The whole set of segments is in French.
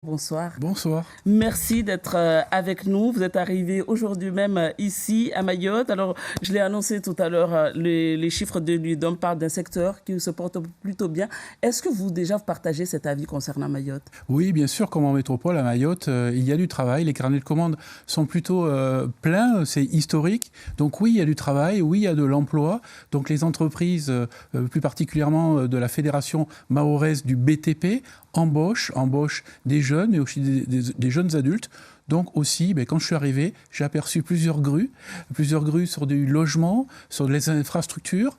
Bonsoir. Bonsoir. Merci d'être avec nous. Vous êtes arrivé aujourd'hui même ici à Mayotte. Alors, je l'ai annoncé tout à l'heure, les chiffres de l'UDOM parlent d'un secteur qui se porte plutôt bien. Est-ce que vous déjà partagez cet avis concernant Mayotte? Oui, bien sûr, comme en métropole à Mayotte, il y a du travail. Les carnets de commandes sont plutôt pleins, c'est historique. Donc oui, il y a du travail, oui, il y a de l'emploi. Donc les entreprises, plus particulièrement de la Fédération mahoraise du BTP, embauchent des jeunes et aussi des jeunes adultes. Donc aussi, quand je suis arrivé, j'ai aperçu plusieurs grues sur du logement, sur les infrastructures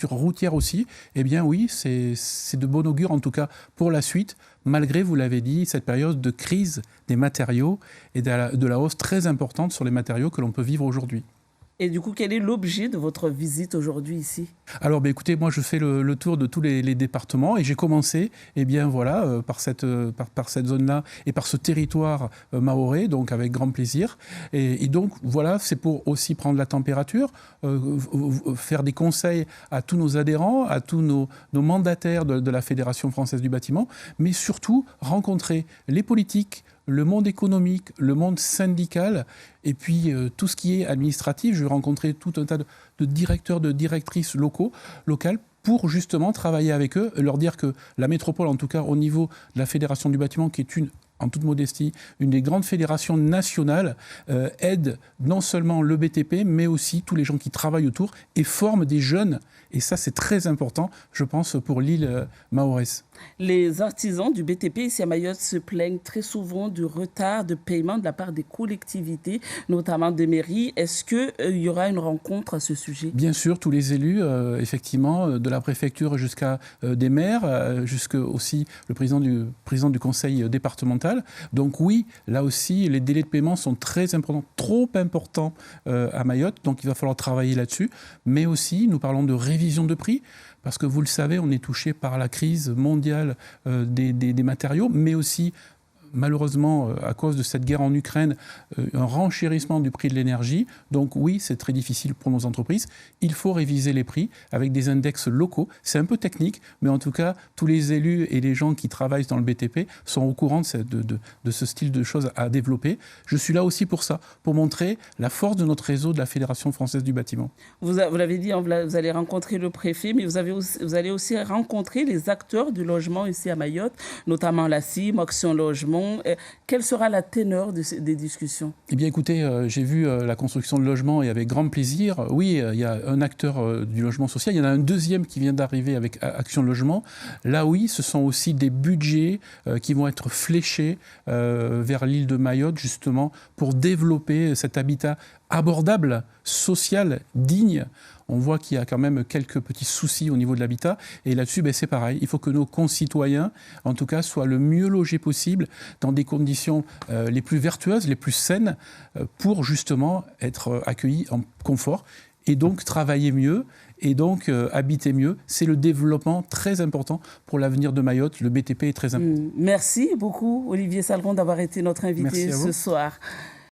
routières aussi. Eh bien oui, c'est de bon augure en tout cas pour la suite, malgré, vous l'avez dit, cette période de crise des matériaux et de la hausse très importante sur les matériaux que l'on peut vivre aujourd'hui. Et du coup, quel est l'objet de votre visite aujourd'hui ici? Alors, écoutez, moi, je fais le tour de tous les départements et j'ai commencé, par cette zone-là et par ce territoire mahorais, donc avec grand plaisir. Et donc, voilà, c'est pour aussi prendre la température, faire des conseils à tous nos adhérents, à tous nos mandataires de la Fédération française du bâtiment, mais surtout rencontrer les politiques, le monde économique, le monde syndical, et puis tout ce qui est administratif. Je vais rencontrer tout un tas de directeurs, de directrices locales, pour justement travailler avec eux, leur dire que la métropole, en tout cas au niveau de la Fédération du bâtiment, qui est en toute modestie, une des grandes fédérations nationales, aide non seulement le BTP, mais aussi tous les gens qui travaillent autour et forment des jeunes. Et ça, c'est très important, je pense, pour l'île mahoraise. Les artisans du BTP ici à Mayotte se plaignent très souvent du retard de paiement de la part des collectivités, notamment des mairies. Est-ce qu'il y aura une rencontre à ce sujet? Bien sûr, tous les élus, effectivement, de la préfecture jusqu'à des maires, jusqu'à aussi le président du conseil départemental. Donc oui, là aussi, les délais de paiement sont très importants, trop importants à Mayotte. Donc il va falloir travailler là-dessus. Mais aussi, nous parlons de révision de prix. Parce que vous le savez, on est touché par la crise mondiale des matériaux, mais aussi, malheureusement, à cause de cette guerre en Ukraine, un renchérissement du prix de l'énergie. Donc oui, c'est très difficile pour nos entreprises. Il faut réviser les prix avec des index locaux. C'est un peu technique, mais en tout cas, tous les élus et les gens qui travaillent dans le BTP sont au courant de ce style de choses à développer. Je suis là aussi pour ça, pour montrer la force de notre réseau de la Fédération française du bâtiment. Vous l'avez dit, vous allez rencontrer le préfet, mais vous allez aussi rencontrer les acteurs du logement ici à Mayotte, notamment la CIM, Action Logement. Quelle sera la teneur des discussions? Eh bien, écoutez, j'ai vu la construction de logements et avec grand plaisir. Oui, il y a un acteur du logement social. Il y en a un deuxième qui vient d'arriver avec Action Logement. Là, oui, ce sont aussi des budgets qui vont être fléchés vers l'île de Mayotte, justement, pour développer cet habitat abordable, social, digne. On voit qu'il y a quand même quelques petits soucis au niveau de l'habitat. Et là-dessus, c'est pareil. Il faut que nos concitoyens, en tout cas, soient le mieux logés possible, dans des conditions les plus vertueuses, les plus saines, pour justement être accueillis en confort. Et donc travailler mieux, et donc habiter mieux. C'est le développement très important pour l'avenir de Mayotte. Le BTP est très important. Merci beaucoup, Olivier Salron, d'avoir été notre invité ce soir.